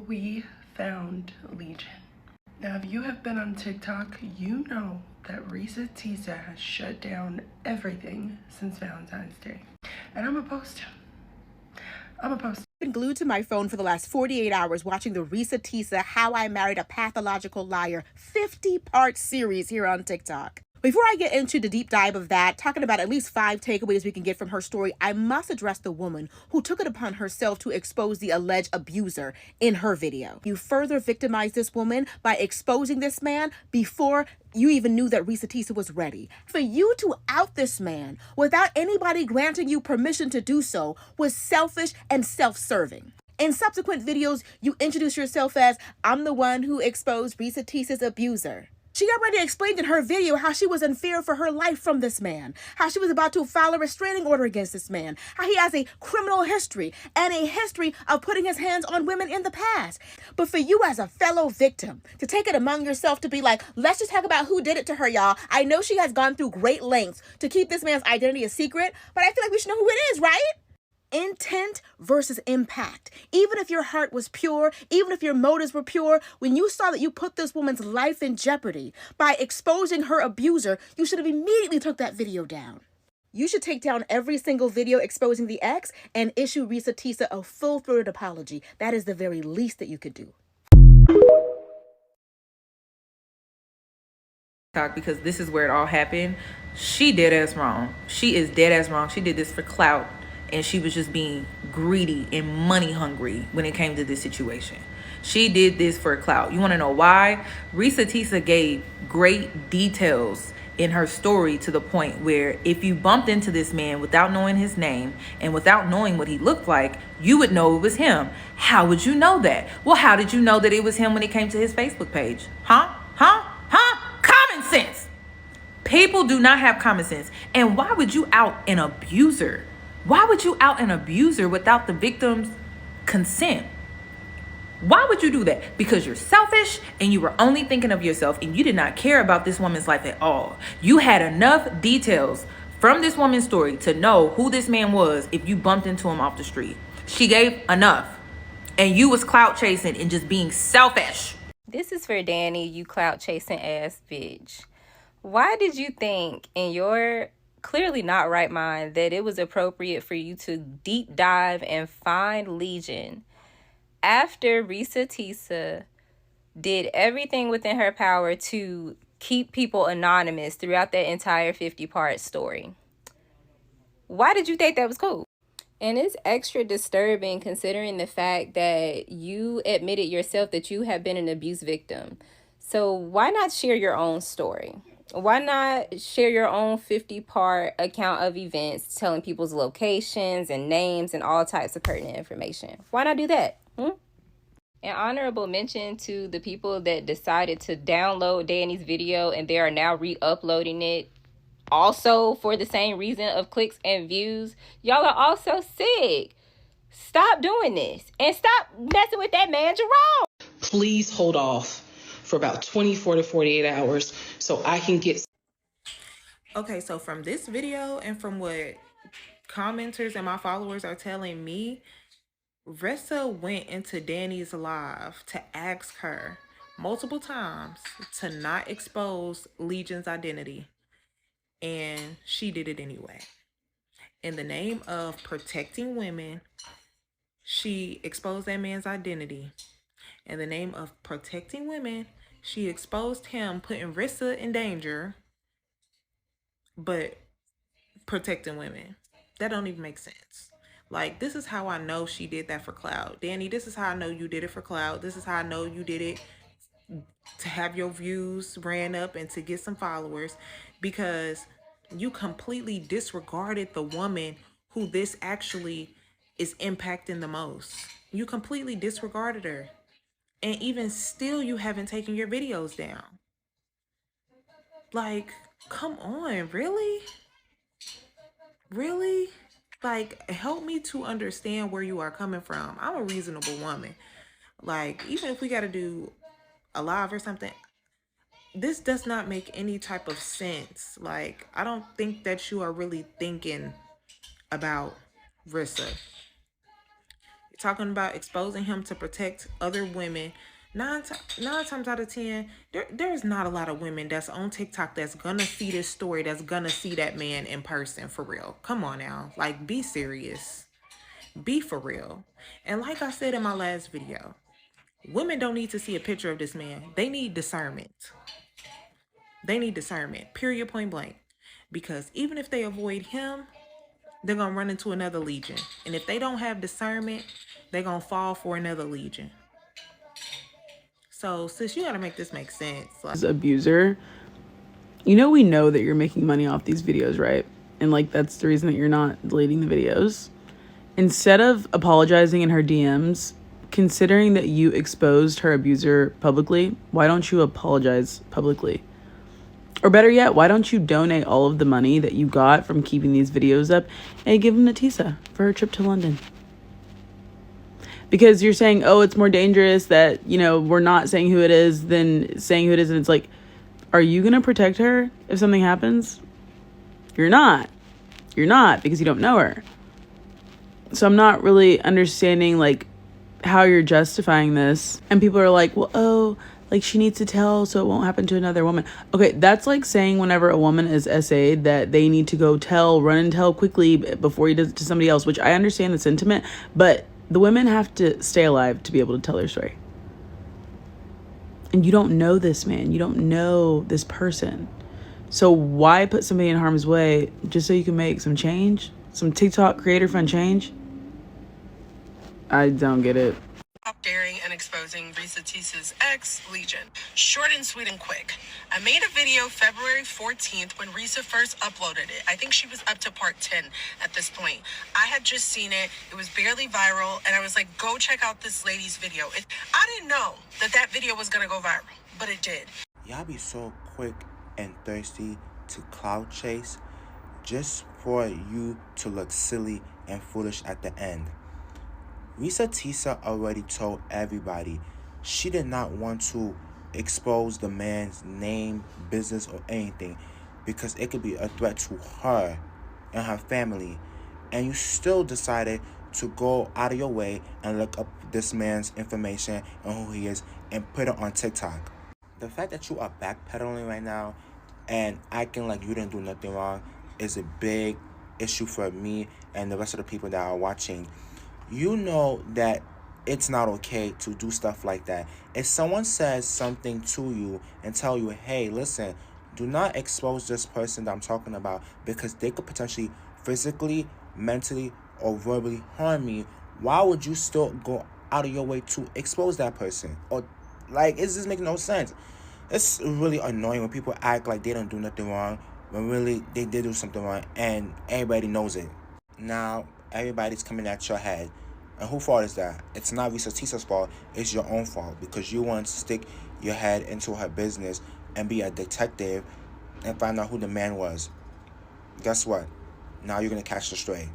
we found Legion. Now, if you have been on TikTok, you know that ReesamTeesa's has shut down everything since Valentine's Day. And I'm opposed to. I've been glued to my phone for the last 48 hours watching the ReesamTeesa's How I Married a Pathological Liar 50-part series here on TikTok. Before I get into the deep dive of that, talking about at least 5 takeaways we can get from her story, I must address the woman who took it upon herself to expose the alleged abuser in her video. You further victimized this woman by exposing this man before you even knew that ReesamTeesa's was ready. For you to out this man without anybody granting you permission to do so was selfish and self-serving. In subsequent videos, you introduce yourself as, I'm the one who exposed ReesamTeesa's abuser. She already explained in her video how she was in fear for her life from this man, how she was about to file a restraining order against this man, how he has a criminal history and a history of putting his hands on women in the past. But for you as a fellow victim to take it among yourself to be like, let's just talk about who did it to her, y'all. I know she has gone through great lengths to keep this man's identity a secret, but I feel like we should know who it is, right? Intent versus impact. Even if your heart was pure, even if your motives were pure, when you saw that you put this woman's life in jeopardy by exposing her abuser, you should have immediately took that video down. You should take down every single video exposing the ex and issue ReesamTeesa's a full-throated apology. That is the very least that you could do. Because this is where it all happened. She dead ass wrong. She is dead ass wrong. She did this for clout. And she was just being greedy and money hungry when it came to this situation. She did this for clout. You want to know why? ReesamTeesa's gave great details in her story to the point where if you bumped into this man without knowing his name and without knowing what he looked like, you would know it was him. How would you know that? Well, how did you know that it was him when it came to his Facebook page? Common sense. People do not have common sense. And why would you out an abuser? Why would you out an abuser without the victim's consent? Why would you do that? Because you're selfish and you were only thinking of yourself and you did not care about this woman's life at all. You had enough details from this woman's story to know who this man was if you bumped into him off the street. She gave enough. And you was clout chasing and just being selfish. This is for Dani, you clout chasing ass bitch. Why did you think in your clearly not right mind that it was appropriate for you to deep dive and find Legion after ReesamTeesa's did everything within her power to keep people anonymous throughout that entire 50-part story? Why did you think that was cool? And it's extra disturbing considering the fact that you admitted yourself that you have been an abuse victim. So why not share your own story? Why not share your own 50-part account of events, telling people's locations and names and all types of pertinent information? Why not do that? An honorable mention to the people that decided to download Dani's video and they are now re-uploading it also for the same reason of clicks and views. Y'all are also sick. Stop doing this and stop messing with that man Jerome. Please hold off for about 24 to 48 hours so I can get. Okay, so from this video and from what commenters and my followers are telling me, Ressa went into Dani's live to ask her multiple times to not expose Legion's identity. And she did it anyway. In the name of protecting women, she exposed that man's identity. In the name of protecting women, she exposed him, putting Ressa in danger, but protecting women. That don't even make sense. Like, this is how I know she did that for clout. Dani, this is how I know you did it for clout. This is how I know you did it to have your views ran up and to get some followers, because you completely disregarded the woman who this actually is impacting the most. You completely disregarded her. And even still, you haven't taken your videos down. Like, come on, really? Really? Like, help me to understand where you are coming from. I'm a reasonable woman. Like, even if we got to do a live or something, this does not make any type of sense. Like, I don't think that you are really thinking about Ressa. You're talking about exposing him to protect other women. Nine times out of 10, there's not a lot of women that's on TikTok that's gonna see this story, that's gonna see that man in person, for real. Come on now. Like, be serious. Be for real. And like I said in my last video, women don't need to see a picture of this man. They need discernment. They need discernment. Period, point blank. Because even if they avoid him, they're going to run into another legion. And if they don't have discernment, they're going to fall for another legion. So, sis, you got to make this make sense. Like, abuser, you know, we know that you're making money off these videos, right? And like, that's the reason that you're not deleting the videos. Instead of apologizing in her DMs, considering that you exposed her abuser publicly, why don't you apologize publicly? Or better yet, why don't you donate all of the money that you got from keeping these videos up and give them to Tisa for her trip to London? Because you're saying, oh, it's more dangerous that, you know, we're not saying who it is than saying who it is. And it's like, are you going to protect her if something happens? You're not. You're not, because you don't know her. So I'm not really understanding, like, how you're justifying this. And people are like, well, oh, like, she needs to tell so it won't happen to another woman. Okay, that's like saying whenever a woman is SA'd that they need to go run and tell quickly before he does it to somebody else, which I understand the sentiment, but the women have to stay alive to be able to tell their story. And you don't know this man. You don't know this person. So why put somebody in harm's way just so you can make some change? Some TikTok creator friend change? I don't get it. Daring and exposing ReesamTeesa's ex, Legion. Short and sweet and quick. I made a video February 14th when Reesa first uploaded it. I think she was up to part 10 at this point. I had just seen it. It was barely viral. And I was like, go check out this lady's video. I didn't know that video was going to go viral, but it did. Y'all be so quick and thirsty to clout chase just for you to look silly and foolish at the end. ReesamTeesa already told everybody she did not want to expose the man's name, business, or anything because it could be a threat to her and her family. And you still decided to go out of your way and look up this man's information and who he is and put it on TikTok. The fact that you are backpedaling right now and acting like you didn't do nothing wrong is a big issue for me and the rest of the people that are watching. You know that it's not okay to do stuff like that. If someone says something to you and tell you, hey, listen, do not expose this person that I'm talking about because they could potentially physically, mentally, or verbally harm me, why would you still go out of your way to expose that person? Or, like, it just makes no sense. It's really annoying when people act like they don't do nothing wrong when really they did do something wrong and everybody knows it. Now, everybody's coming at your head. And whose fault is that? It's not ReesamTeesa's fault. It's your own fault because you want to stick your head into her business and be a detective and find out who the man was. Guess what? Now you're going to catch the stray.